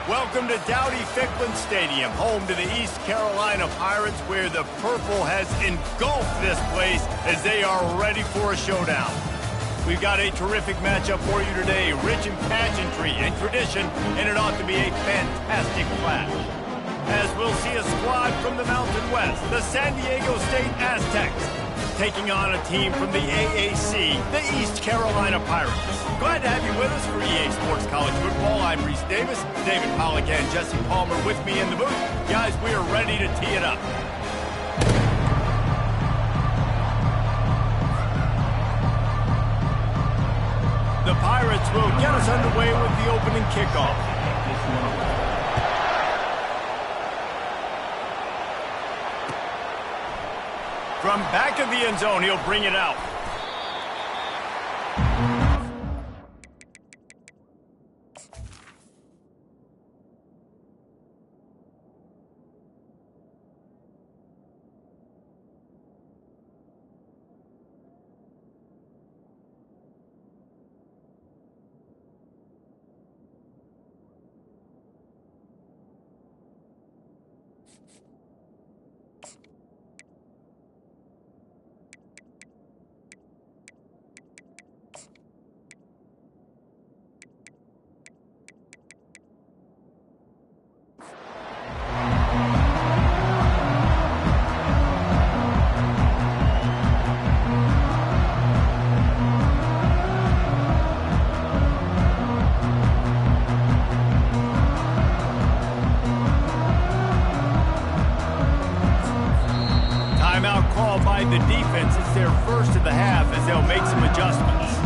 Welcome to Dowdy-Ficklen Stadium, home to the East Carolina Pirates, where the purple has engulfed this place as they are ready for a showdown. We've got a terrific matchup for you today, rich in pageantry and tradition, and it ought to be a fantastic clash. As we'll see a squad from the Mountain West, the San Diego State Aztecs, taking on a team from the AAC, the East Carolina Pirates. Glad to have you with us for EA Sports College Football. I'm Reese Davis, David Pollack and Jesse Palmer with me in the booth. Guys, we are ready to tee it up. The Pirates will get us underway with the opening kickoff. From back of the end zone, he'll bring it out. Timeout called by the defense. It's their first of the half as they'll make some adjustments.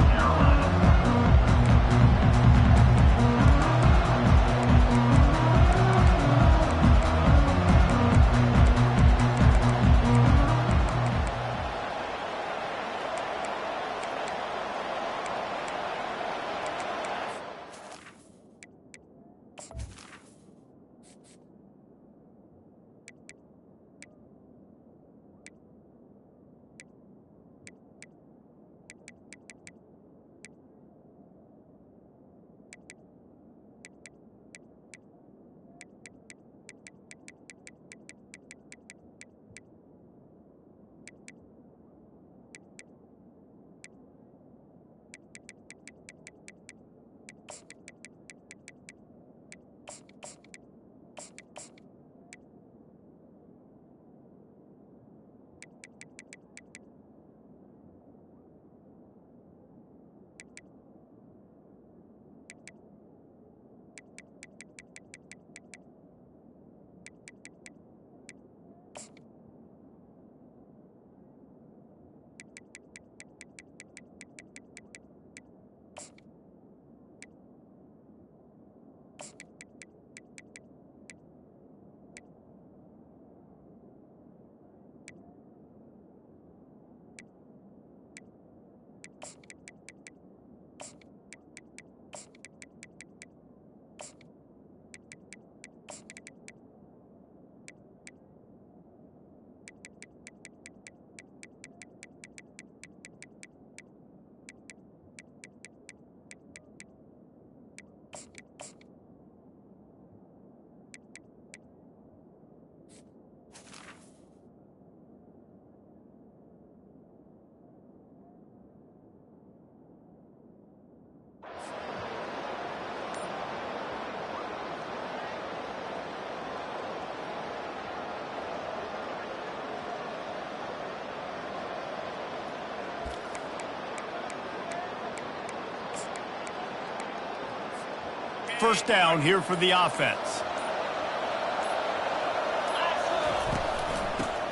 First down here for the offense.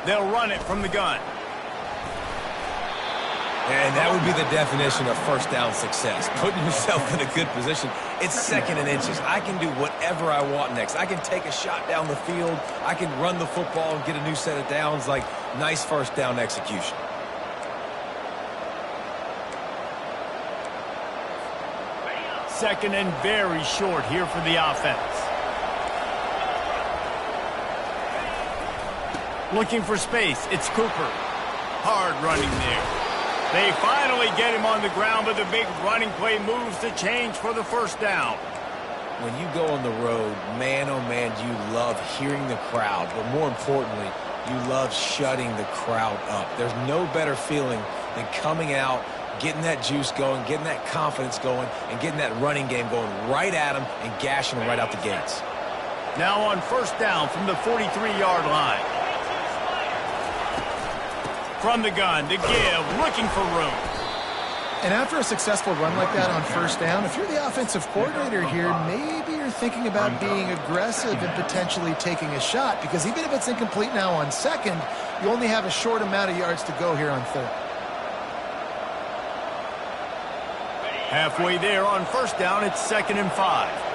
They'll run it from the gun. And that would be the definition of first down success, putting yourself in a good position. It's second and inches. I can do whatever I want next. I can take a shot down the field. I can run the football and get a new set of downs. Like, nice first down execution. Second and very short here for the offense. Looking for space. It's Cooper. Hard running there. They finally get him on the ground, but the big running play moves the change for the first down. when you go on the road, man, oh man, you love hearing the crowd. But more importantly, you love shutting the crowd up. There's no better feeling than coming out, getting that juice going, getting that confidence going, and getting that running game going right at them and gashing them right out the gates. Now on first down from the 43-yard line. From the gun, to give, looking for room. And after a successful run like that on first down, if you're the offensive coordinator here, maybe you're thinking about being aggressive and potentially taking a shot, because even if it's incomplete now on second, you only have a short amount of yards to go here on third. Halfway there on first down, it's 2nd and 5.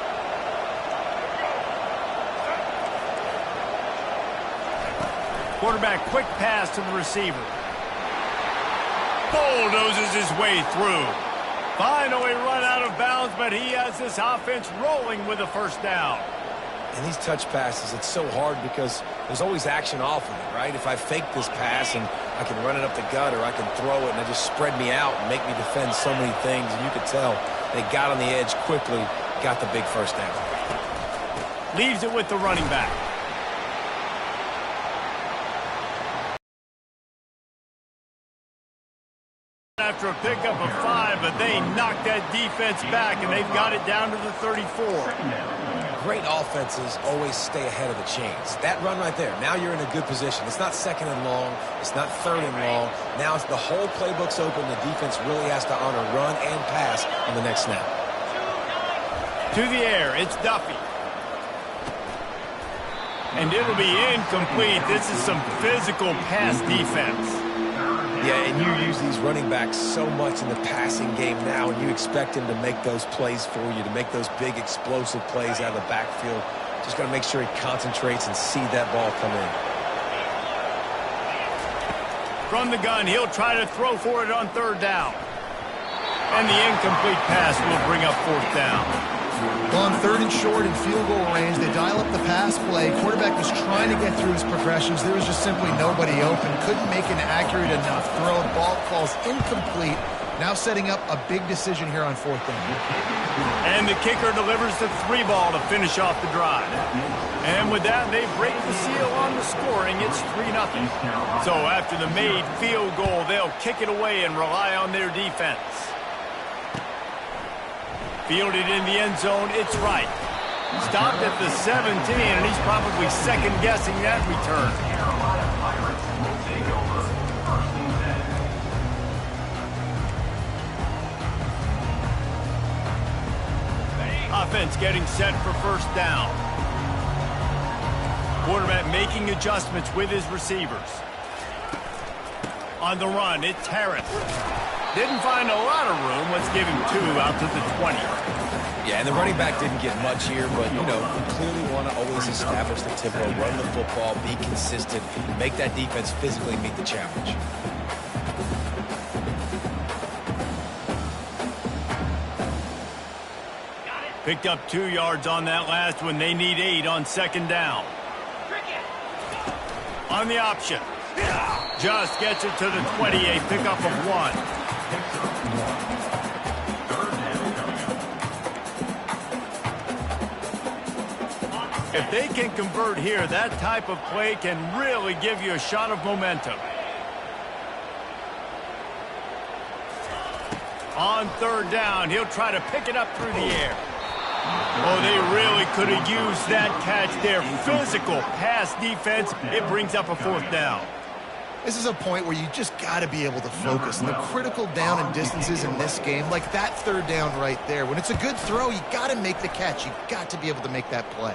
Quarterback quick pass to the receiver. Bulldozes his way through. Finally run out of bounds, but he has this offense rolling with a first down. And these touch passes, it's so hard because there's always action off of it, right? If I fake this pass and I can run it up the gut, or I can throw it and it just spread me out and make me defend so many things, and you could tell they got on the edge quickly, got the big first down. Leaves it with the running back. After a pickup of 5, but they knocked that defense back, and they've got it down to the 34. Great offenses always stay ahead of the chains. That run right there, now you're in a good position. It's not 2nd and long. It's not 3rd and long. Now it's the whole playbook's open. The defense really has to honor run and pass on the next snap. To the air, it's Duffy. And it'll be incomplete. This is some physical pass defense. Yeah, and you use these running backs so much in the passing game now, and you expect them to make those plays for you, to make those big explosive plays out of the backfield. Just got to make sure he concentrates and see that ball come in. From the gun, he'll try to throw for it on 3rd down. And the incomplete pass will bring up 4th down. On 3rd and short and field goal range, they dial up the pass play. Quarterback was trying to get through his progressions. There was just simply nobody open. Couldn't make an accurate enough throw. Ball falls incomplete. Now setting up a big decision here on 4th down. And the kicker delivers the 3-ball to finish off the drive. And with that, they break the seal on the scoring. It's 3-0. So after the made field goal, they'll kick it away and rely on their defense. Fielded in the end zone, it's right. Stopped at the 17, and he's probably second-guessing that return. Offense getting set for first down. Quarterback making adjustments with his receivers. On the run, it's Harris. Didn't find a lot of room. Let's give him 2 out to the 20. Yeah, and the running back didn't get much here, but, you know, you clearly want to always establish the tempo, run the football, be consistent, and make that defense physically meet the challenge. Picked up 2 yards on that last one. They need 8 on 2nd down. On the option. Just gets it to the 20, a pickup of 1. If they can convert here, that type of play can really give you a shot of momentum. On 3rd down, he'll try to pick it up through the air. Oh, they really could have used that catch there. Physical pass defense. It brings up a 4th down. This is a point where you just got to be able to focus. And the critical down and distances in this game, like that 3rd down right there. When it's a good throw, you got to make the catch. You got to be able to make that play.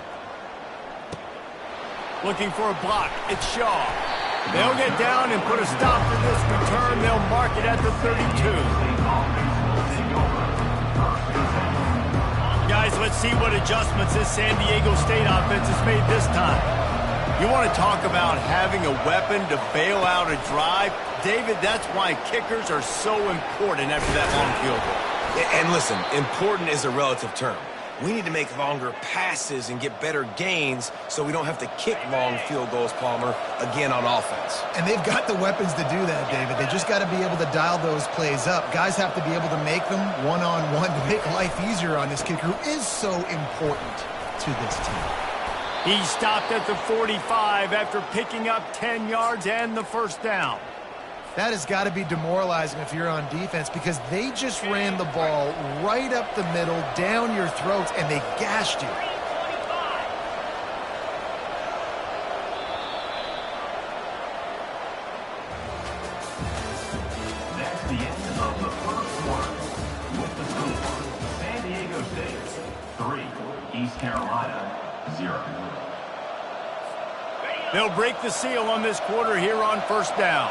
Looking for a block. It's Shaw. They'll get down and put a stop to this return. They'll mark it at the 32. Guys, let's see what adjustments this San Diego State offense has made this time. You want to talk about having a weapon to bail out a drive? David, that's why kickers are so important after that long field goal. And listen, important is a relative term. We need to make longer passes and get better gains so we don't have to kick long field goals, Palmer, again on offense. And they've got the weapons to do that, David. They just got to be able to dial those plays up. Guys have to be able to make them one-on-one to make life easier on this kicker who is so important to this team. He stopped at the 45 after picking up 10 yards and the first down. That has got to be demoralizing if you're on defense because they just ran the ball right up the middle, down your throats, and they gashed you. That's the end of the first quarter. With the score, San Diego State 3, East Carolina 0. They'll break the seal on this quarter here on first down.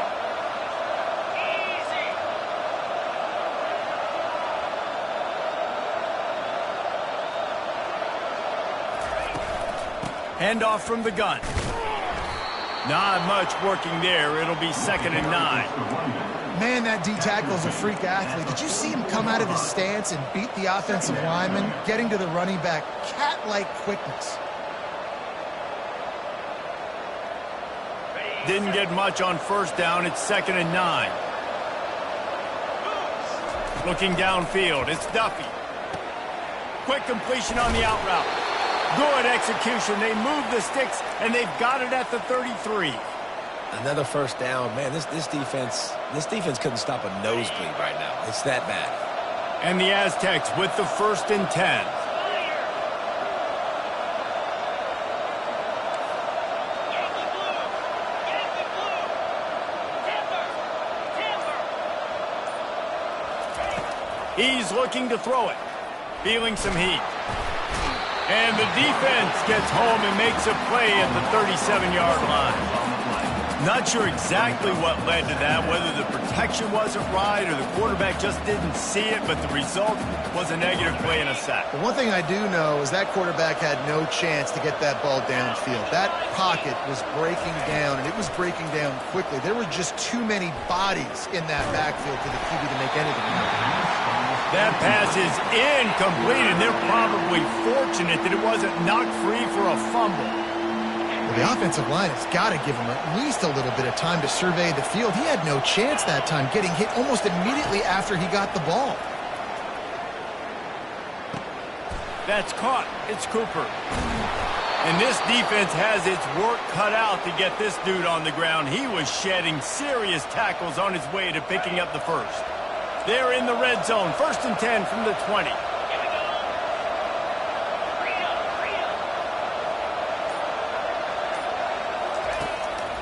Handoff from the gun. Not much working there. It'll be 2nd and 9. Man, that D-tackle is a freak athlete. Did you see him come out of his stance and beat the offensive lineman, getting to the running back? Cat-like quickness. Didn't get much on first down. It's 2nd and 9. Looking downfield. It's Duffy. Quick completion on the out route. Good execution. They move the sticks, and they've got it at the 33. Another first down. Man, this defense couldn't stop a nosebleed right now. It's that bad. And the Aztecs with the 1st and 10. He's looking to throw it. Feeling some heat. And the defense gets home and makes a play at the 37-yard line. Not sure exactly what led to that, whether the protection wasn't right or the quarterback just didn't see it, but the result was a negative play and a sack. But one thing I do know is that quarterback had no chance to get that ball downfield. That pocket was breaking down, and it was breaking down quickly. There were just too many bodies in that backfield for the QB to make anything happen. That pass is incomplete, and they're probably fortunate that it wasn't knocked free for a fumble. Well, the offensive line has got to give him at least a little bit of time to survey the field. He had no chance that time, getting hit almost immediately after he got the ball. That's caught. It's Cooper. And this defense has its work cut out to get this dude on the ground. He was shedding serious tackles on his way to picking up the first. They're in the red zone. 1st and 10 from the 20.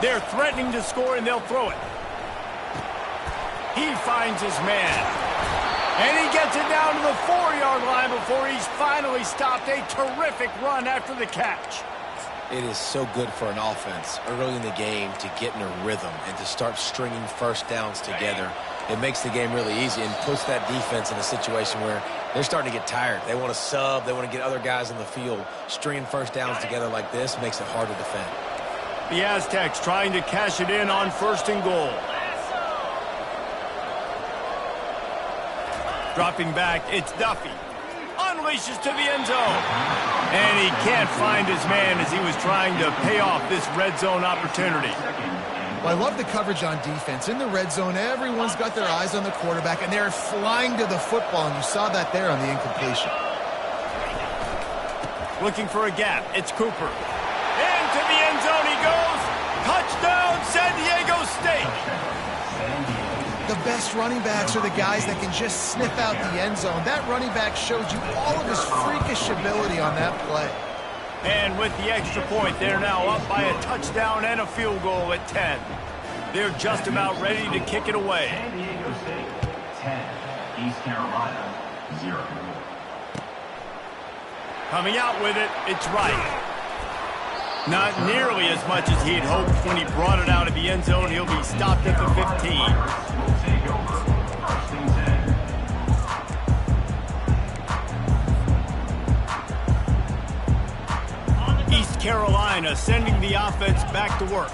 They're threatening to score, and they'll throw it. He finds his man. And he gets it down to the 4-yard line before he's finally stopped. A terrific run after the catch. It is so good for an offense early in the game to get in a rhythm and to start stringing first downs together. It makes the game really easy and puts that defense in a situation where they're starting to get tired. They want to sub. They want to get other guys in the field. Stringing first downs together like this makes it hard to defend. The Aztecs trying to cash it in on 1st and goal. Dropping back, it's Duffy. Unleashes to the end zone. And he can't find his man as he was trying to pay off this red zone opportunity. Well, I love the coverage on defense. In the red zone, everyone's got their eyes on the quarterback, and they're flying to the football, and you saw that there on the incompletion. Looking for a gap. It's Cooper. Into the end zone he goes. Touchdown, San Diego State. The best running backs are the guys that can just sniff out the end zone. That running back showed you all of his freakish ability on that play. And with the extra point, they're now up by a touchdown and a field goal at 10. They're just about ready to kick it away. San Diego State 10, East Carolina 0. Coming out with it, it's right. Not nearly as much as he'd hoped when he brought it out of the end zone. He'll be stopped at the 15. Will take over 1st and 10. East Carolina sending the offense back to work.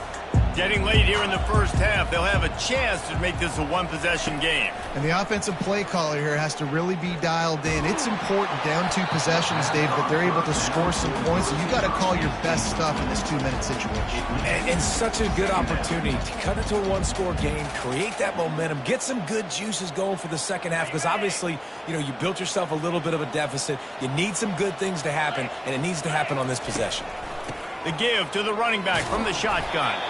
Getting late here in the first half, they'll have a chance to make this a one-possession game. And the offensive play caller here has to really be dialed in. It's important down 2 possessions, Dave, that they're able to score some points. So you got to call your best stuff in this 2-minute situation. And such a good opportunity to cut it to a one-score game, create that momentum, get some good juices going for the second half, because obviously, you built yourself a little bit of a deficit. You need some good things to happen, and it needs to happen on this possession. The give to the running back from the shotgun.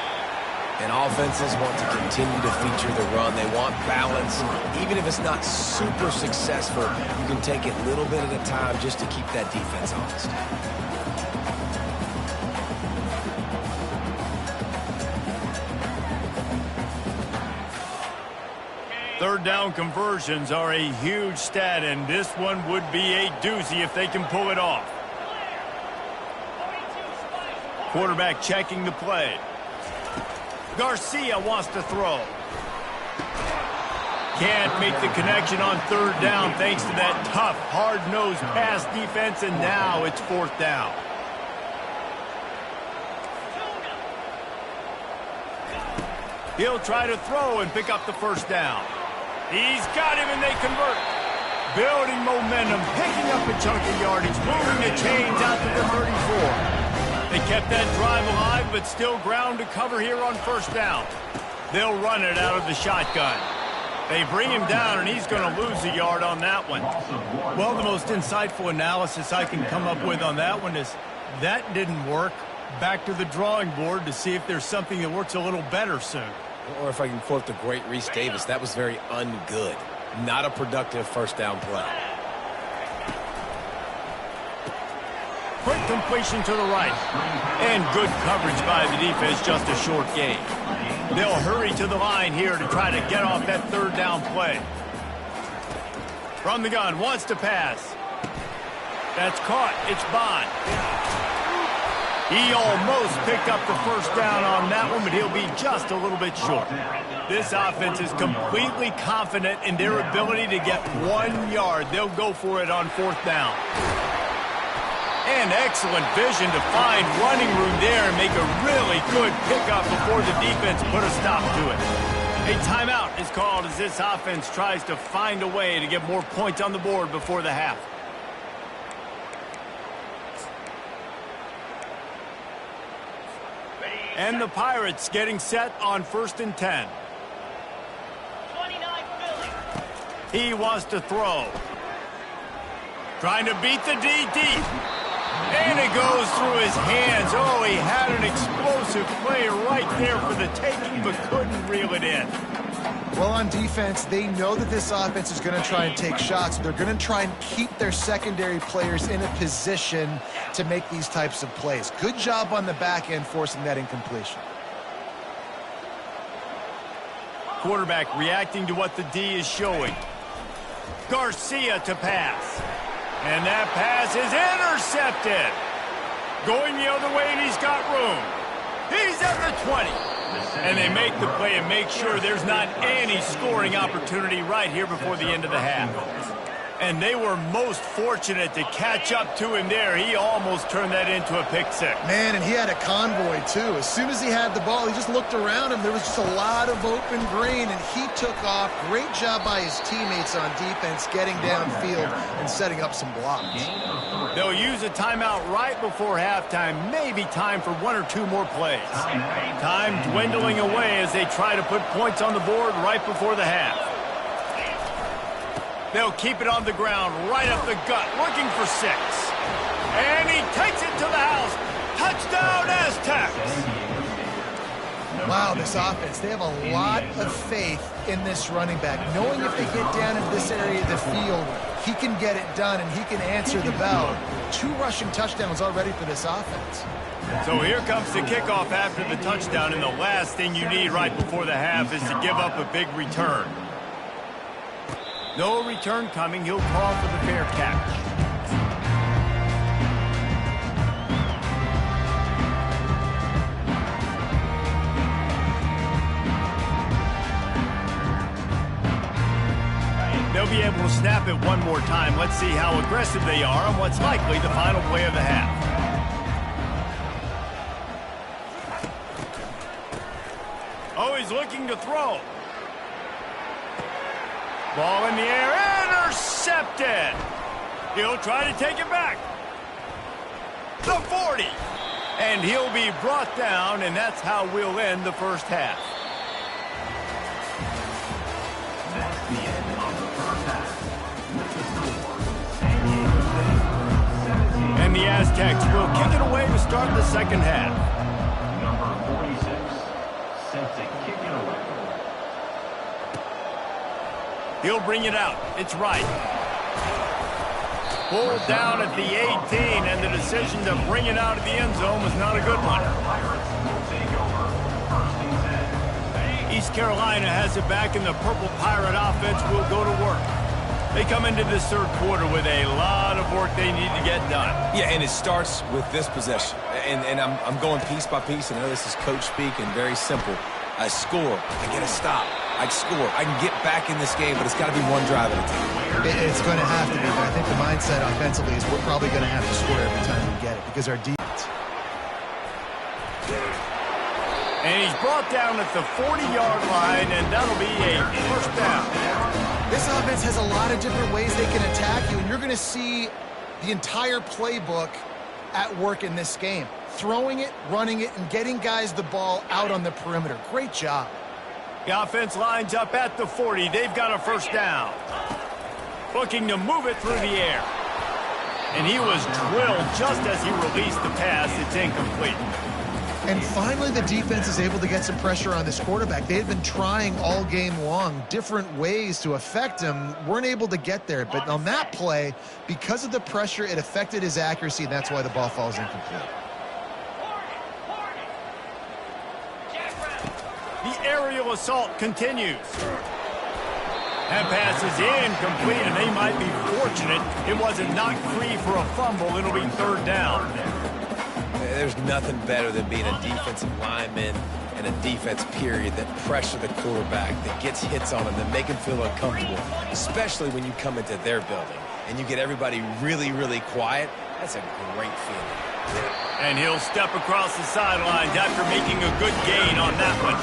And offenses want to continue to feature the run. They want balance. Even if it's not super successful, you can take it a little bit at a time just to keep that defense honest. Third down conversions are a huge stat, and this one would be a doozy if they can pull it off. Quarterback checking the play. Garcia wants to throw. Can't make the connection on third down thanks to that tough, hard-nosed pass defense, and now it's fourth down. He'll try to throw and pick up the first down. He's got him, and they convert. Building momentum, picking up a chunk of yardage, moving the chains out to the 34. They kept that drive alive, but still ground to cover here on first down. They'll run it out of the shotgun. They bring him down, and he's going to lose a yard on that one. Well, the most insightful analysis I can come up with on that one is that didn't work. Back to the drawing board to see if there's something that works a little better soon. Or if I can quote the great Reese Davis, that was very ungood. Not a productive first down play. Quick completion to the right. And good coverage by the defense, just a short gain. They'll hurry to the line here to try to get off that third down play. From the gun, wants to pass. That's caught. It's Bond. He almost picked up the first down on that one, but he'll be just a little bit short. This offense is completely confident in their ability to get 1 yard. They'll go for it on fourth down. And excellent vision to find running room there and make a really good pickup before the defense put a stop to it. A timeout is called as this offense tries to find a way to get more points on the board before the half. And the Pirates getting set on 1st and 10. 29 Philly. He wants to throw. Trying to beat the D deep. And it goes through his hands. Oh, he had an explosive play right there for the taking, but couldn't reel it in. Well, on defense, they know that this offense is going to try and take shots. They're going to try and keep their secondary players in a position to make these types of plays. Good job on the back end forcing that incompletion. Quarterback reacting to what the D is showing. Garcia to pass. And that pass is intercepted. Going the other way, and he's got room. He's at the 20. And they make the play and make sure there's not any scoring opportunity right here before the end of the half. And they were most fortunate to catch up to him there. He almost turned that into a pick six. Man, and he had a convoy, too. As soon as he had the ball, he just looked around him. There was just a lot of open green, and he took off. Great job by his teammates on defense, getting downfield and setting up some blocks. They'll use a timeout right before halftime. Maybe time for 1 or 2 more plays. Time dwindling away as they try to put points on the board right before the half. They'll keep it on the ground, right up the gut, looking for 6. And he takes it to the house. Touchdown, Aztecs! Wow, this offense, they have a lot of faith in this running back. Knowing if they get down in this area of the field, he can get it done and he can answer the bell. 2 rushing touchdowns already for this offense. So here comes the kickoff after the touchdown, and the last thing you need right before the half is to give up a big return. No return coming. He'll call for the fair catch. They'll be able to snap it one more time. Let's see how aggressive they are on what's likely the final play of the half. he's looking to throw. Ball in the air, intercepted. He'll try to take it back. The 40. And he'll be brought down, and that's how we'll end the first half. That's the end of the first half. With the score, San Diego State 17. And the Aztecs will kick it away to start the second half. Number 46, set to kick it away. He'll bring it out. It's right. Pulled down at the 18, and the decision to bring it out of the end zone was not a good one. Pirates will take over first and 10. East Carolina has it back, and the Purple Pirate offense will go to work. They come into this third quarter with a lot of work they need to get done. Yeah, and it starts with this possession. And I'm going piece by piece, and I know this is coach speak and very simple. I score, I get a stop. I score, I can get back in this game, but it's got to be one drive at a time. It's going to have to be, but I think the mindset offensively is we're probably going to have to score every time we get it because our defense. And he's brought down at the 40-yard line, and that'll be a first down. This offense has a lot of different ways they can attack you, and you're going to see the entire playbook at work in this game. Throwing it, running it, and getting guys the ball out on the perimeter. Great job. The offense lines up at the 40. They've got a first down. Looking to move it through the air. And he was drilled just as he released the pass. It's incomplete. And finally, the defense is able to get some pressure on this quarterback. They had been trying all game long different ways to affect him. Weren't able to get there. But on that play, because of the pressure, it affected his accuracy, and that's why the ball falls incomplete. The aerial assault continues. That pass is incomplete, and they might be fortunate it wasn't knocked free for a fumble. It'll be third down. There's nothing better than being a defensive lineman and a defense period that pressure the quarterback, that gets hits on him, that make him feel uncomfortable, especially when you come into their building and you get everybody really, really quiet. That's a great feeling. And he'll step across the sidelines after making a good gain on that one.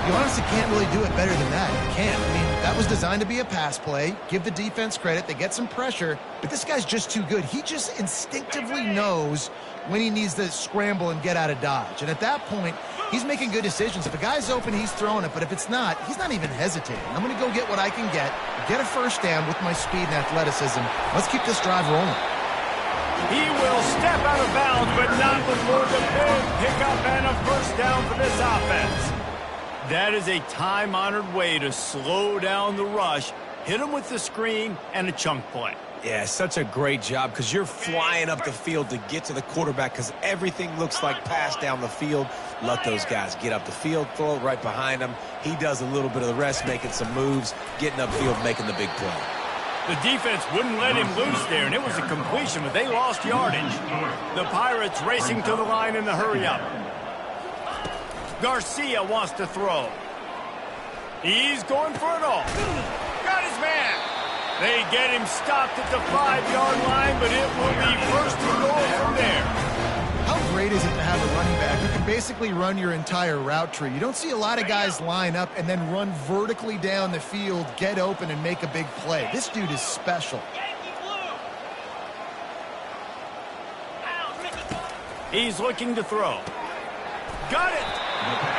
You honestly can't really do it better than that. You can't. I mean, that was designed to be a pass play. Give the defense credit. They get some pressure, but this guy's just too good. He just instinctively knows when he needs to scramble and get out of dodge. And at that point, he's making good decisions. If a guy's open, he's throwing it. But if it's not, he's not even hesitating. I'm going to go get what I can get a first down with my speed and athleticism. Let's keep this drive rolling. He will step out of bounds, but not before the big pickup and a first down for this offense. That is a time-honored way to slow down the rush, hit him with the screen, and a chunk play. Yeah, such a great job because you're flying up the field to get to the quarterback because everything looks like pass down the field. Let those guys get up the field, throw it right behind him. He does a little bit of the rest, making some moves, getting upfield, making the big play. The defense wouldn't let him loose there, and it was a completion, but they lost yardage. The Pirates racing to the line in the hurry-up. Garcia wants to throw. He's going for it all. Got his man. They get him stopped at the 5-yard line, but it will be first and goal from there. How great is it to have a running back who can basically run your entire route tree? You don't see a lot of guys line up and then run vertically down the field, get open, and make a big play. This dude is special. He's looking to throw. Got it!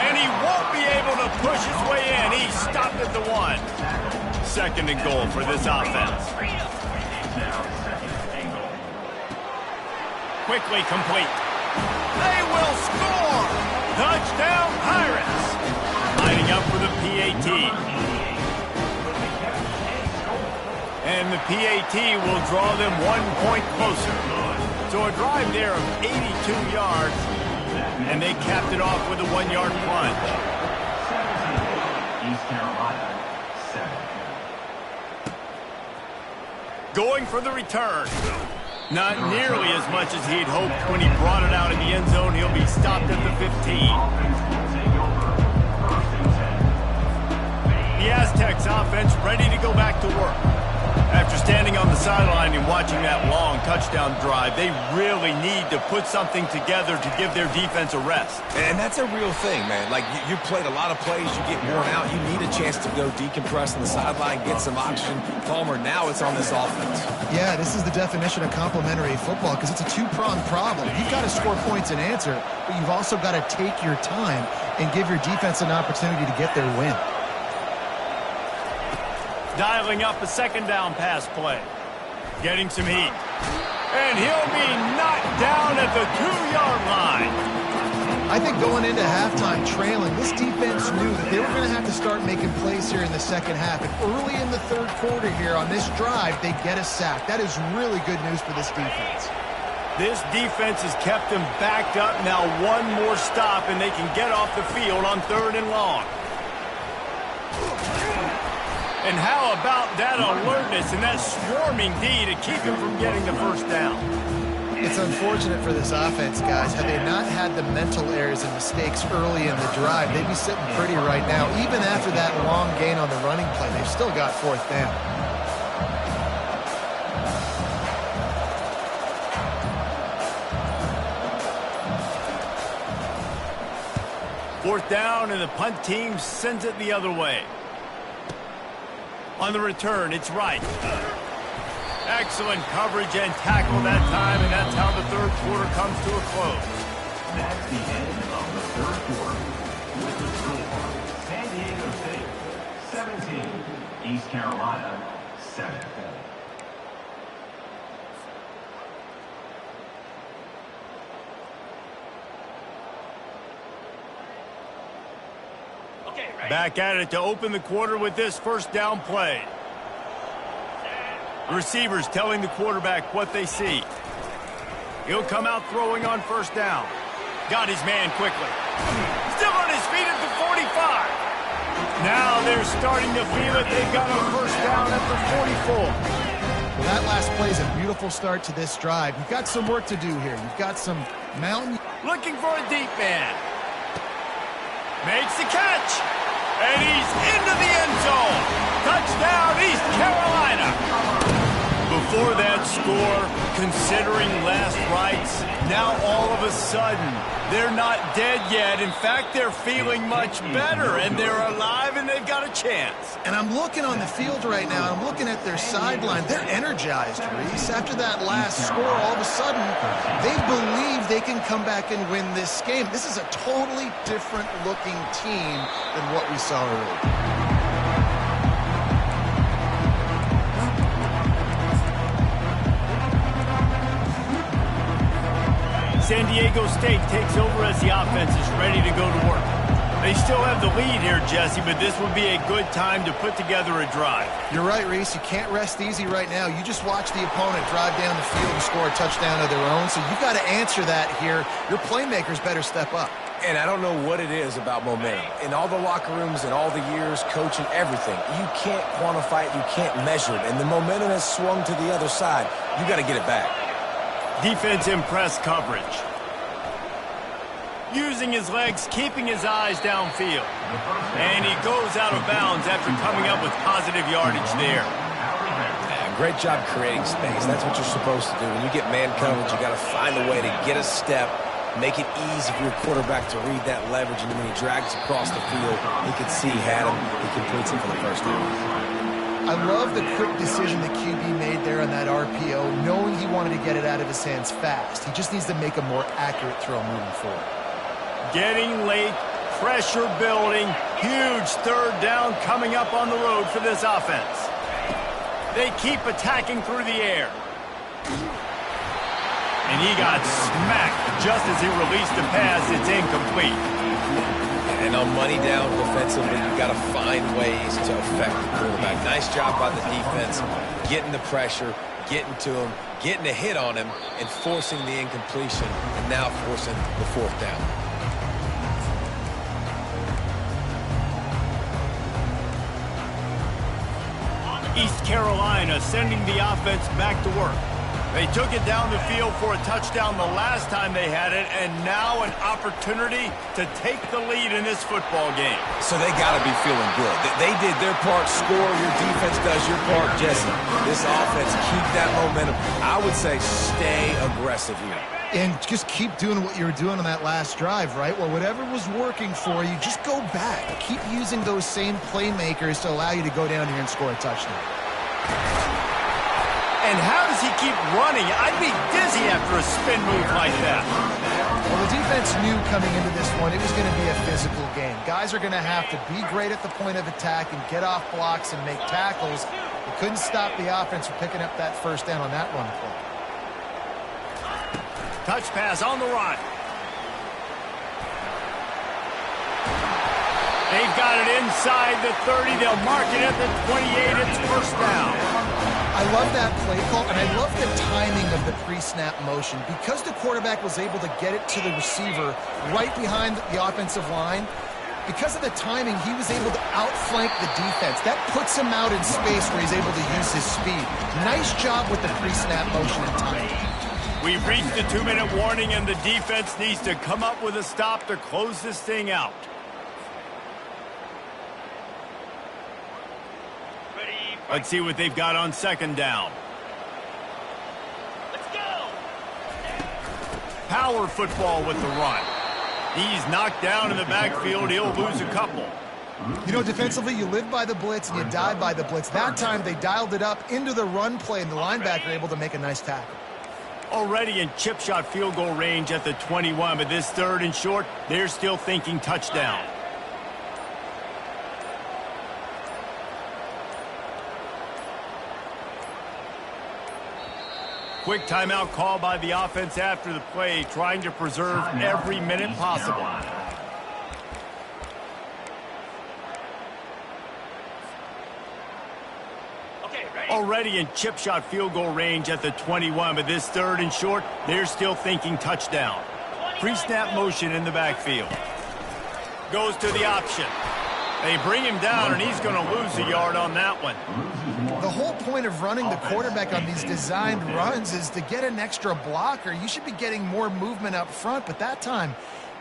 And he won't be able to push his way in. He stopped at the 1. Second and goal for this offense. Quickly complete. They will score! Touchdown Pirates! Lining up for the PAT. And the PAT will draw them 1 point closer. So a drive there of 82 yards, and they capped it off with a 1-yard plunge. East Carolina, 7. Going for the return. Not nearly as much as he'd hoped when he brought it out in the end zone. He'll be stopped at the 15. The Aztecs offense ready to go back to work. After standing on the sideline and watching that long touchdown drive. They really need to put something together to give their defense a rest. And that's a real thing, man. Like, you played a lot of plays, you get worn out, you need a chance to go decompress on the sideline, get some oxygen. Palmer, now it's on this offense. Yeah, this is the definition of complementary football because it's a two-pronged problem. You've got to score points and answer, but you've also got to take your time and give your defense an opportunity to get their win. Dialing up a second down pass play. Getting some heat. And he'll be knocked down at the 2-yard line. I think going into halftime trailing, this defense knew that they were going to have to start making plays here in the second half. And early in the third quarter here on this drive, they get a sack. That is really good news for this defense. This defense has kept them backed up. Now one more stop, and they can get off the field on 3rd and long. And how about that alertness and that swarming D to keep him from getting the first down? It's unfortunate for this offense, guys. Had they not had the mental errors and mistakes early in the drive, they'd be sitting pretty right now. Even after that long gain on the running play, they've still got 4th down. Fourth down, and the punt team sends it the other way. On the return, it's Wright. Excellent coverage and tackle that time, and that's how the third quarter comes to a close. That's the end of the third quarter. With the score, San Diego State 17, East Carolina 7. Back at it to open the quarter with this first down play. Receivers telling the quarterback what they see. He'll come out throwing on first down. Got his man quickly. Still on his feet at the 45. Now they're starting to feel it. They've got a first down at the 44. Well, that last play is a beautiful start to this drive. You've got some work to do here. You've got some mountain. Looking for a deep man. Makes the catch. And he's into the end zone. Touchdown, East Carolina. Before that score, considering last rites, now all of a sudden, they're not dead yet. In fact, they're feeling much better, and they're alive, and they've got a chance. And I'm looking on the field right now, and I'm looking at their sideline. They're energized, Reese. After that last score, all of a sudden, they believe they can come back and win this game. This is a totally different-looking team than what we saw earlier. San Diego State takes over as the offense is ready to go to work. They still have the lead here, Jesse, but this would be a good time to put together a drive. You're right, Reese. You can't rest easy right now. You just watch the opponent drive down the field and score a touchdown of their own, so you've got to answer that here. Your playmakers better step up. And I don't know what it is about momentum. In all the locker rooms and all the years, coaching, everything, you can't quantify it, you can't measure it. And the momentum has swung to the other side. You got to get it back. Defense in press coverage. Using his legs, keeping his eyes downfield. And he goes out of bounds after coming up with positive yardage there. Yeah, great job creating space. That's what you're supposed to do. When you get man coverage, you got to find a way to get a step, make it easy for your quarterback to read that leverage, and when he drags across the field, he can see he had him. He completes it for the first down. I love the quick decision the QB made there on that RPO, knowing he wanted to get it out of his hands fast. He just needs to make a more accurate throw moving forward. Getting late, pressure building, huge third down coming up on the road for this offense. They keep attacking through the air. And he got smacked just as he released the pass. It's incomplete. And on money down defensively, you've got to find ways to affect the quarterback. Nice job by the defense, getting the pressure, getting to him, getting a hit on him, and forcing the incompletion, and now forcing the fourth down. East Carolina sending the offense back to work. They took it down the field for a touchdown the last time they had it, and now an opportunity to take the lead in this football game. So they got to be feeling good. They did their part, score. Your defense does your part, Jesse. This offense, keep that momentum. I would say stay aggressive here. And just keep doing what you were doing on that last drive, right? Well, whatever was working for you, just go back. Keep using those same playmakers to allow you to go down here and score a touchdown. And how does he keep running? I'd be dizzy after a spin move like that. Well, the defense knew coming into this one it was going to be a physical game. Guys are going to have to be great at the point of attack and get off blocks and make tackles. They couldn't stop the offense from picking up that first down on that run play. Touch pass on the run. They've got it inside the 30. They'll mark it at the 28. It's first down. I love that play call, and I love the timing of the pre-snap motion. Because the quarterback was able to get it to the receiver right behind the offensive line, because of the timing, he was able to outflank the defense. That puts him out in space where he's able to use his speed. Nice job with the pre-snap motion and timing. We've reached the 2-minute warning, and the defense needs to come up with a stop to close this thing out. Let's see what they've got on second down. Let's go. Power football with the run. He's knocked down in the backfield. He'll lose a couple. You know, defensively, you live by the blitz and you die by the blitz. That time, they dialed it up into the run play, and the linebacker able to make a nice tackle. Already in chip shot field goal range at the 21, but this third and short, they're still thinking touchdown. Quick timeout call by the offense after the play, trying to preserve every minute possible. Already in chip shot field goal range at the 21, but this third and short, they're still thinking touchdown. Pre-snap motion in the backfield. Goes to the option. They bring him down, and he's going to lose a yard on that one. The whole point of running the quarterback on these designed runs is to get an extra blocker. You should be getting more movement up front, but that time,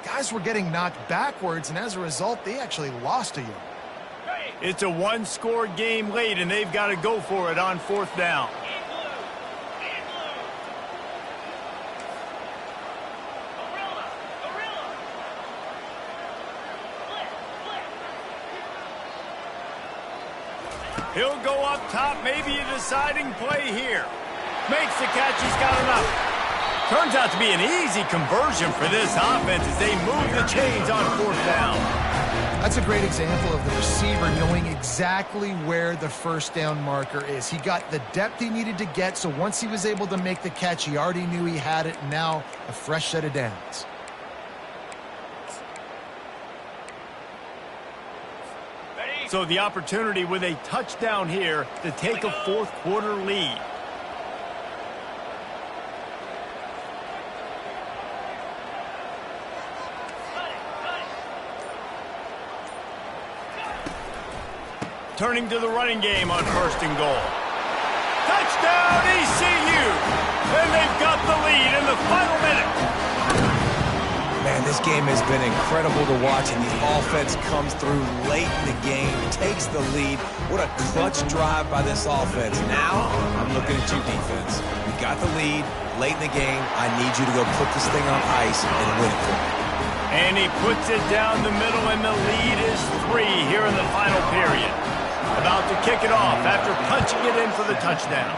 guys were getting knocked backwards, and as a result, they actually lost a yard. It's a one-score game late, and they've got to go for it on fourth down. He'll go up top, maybe a deciding play here. Makes the catch, he's got enough. Turns out to be an easy conversion for this offense as they move the chains on fourth down. That's a great example of the receiver knowing exactly where the first down marker is. He got the depth he needed to get, so once he was able to make the catch, he already knew he had it, and now a fresh set of downs. So the opportunity with a touchdown here to take a fourth quarter lead. Turning to the running game on first and goal. Touchdown ECU! And they've got the lead in the final minute. Man, this game has been incredible to watch, and the offense comes through late in the game, takes the lead. What a clutch drive by this offense. Now, I'm looking at you, defense. You got the lead late in the game. I need you to go put this thing on ice and win it for me. And he puts it down the middle, and the lead is 3 here in the final period. About to kick it off after punching it in for the touchdown.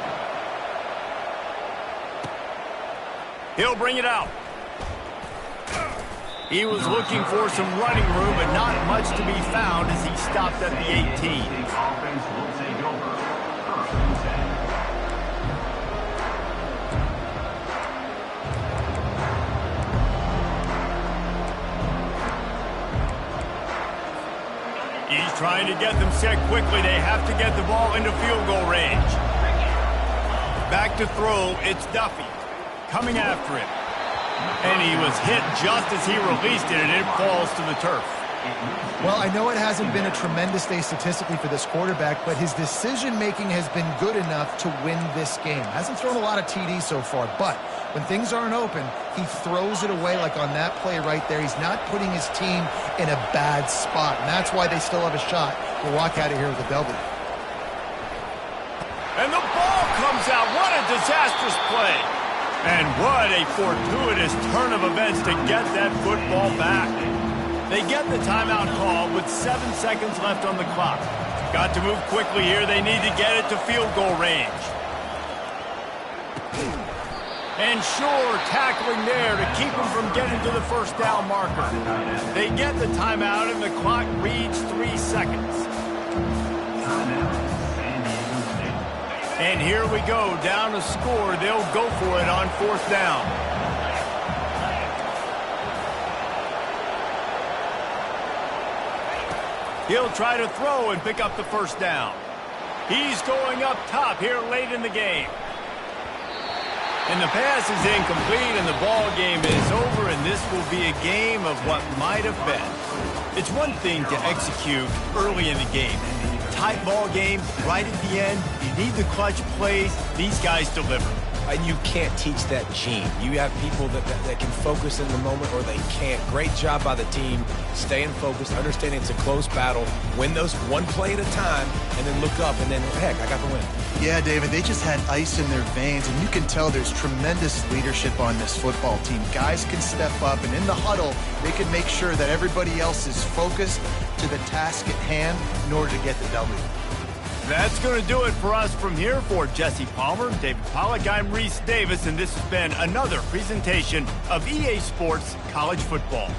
He'll bring it out. He was looking for some running room, but not much to be found as he stopped at the 18. Offense will take over. First and 10. He's trying to get them set quickly. They have to get the ball into field goal range. Back to throw, it's Duffy. Coming after him. And he was hit just as he released it, and it falls to the turf. Well, I know it hasn't been a tremendous day statistically for this quarterback, but his decision-making has been good enough to win this game. Hasn't thrown a lot of TDs so far, but when things aren't open, he throws it away like on that play right there. He's not putting his team in a bad spot, and that's why they still have a shot to walk out of here with a W. And the ball comes out. What a disastrous play. And what a fortuitous turn of events to get that football back. They get the timeout call with 7 seconds left on the clock. Got to move quickly here. They need to get it to field goal range. And sure, tackling there to keep them from getting to the first down marker. They get the timeout and the clock reads 3 seconds. And here we go, down a score. They'll go for it on 4th down. He'll try to throw and pick up the first down. He's going up top here late in the game. And the pass is incomplete, and the ball game is over, and this will be a game of what might have been. It's one thing to execute early in the game. Tight ball game, right at the end. You need the clutch plays. These guys deliver. And you can't teach that gene. You have people that can focus in the moment or they can't. Great job by the team, staying focused, understanding it's a close battle, win those one play at a time, and then look up, and then, heck, I got the win. Yeah, David, they just had ice in their veins, and you can tell there's tremendous leadership on this football team. Guys can step up, and in the huddle, they can make sure that everybody else is focused to the task at hand in order to get the W. That's going to do it for us from here. For Jesse Palmer, David Pollack, I'm Reese Davis, and this has been another presentation of EA Sports College Football.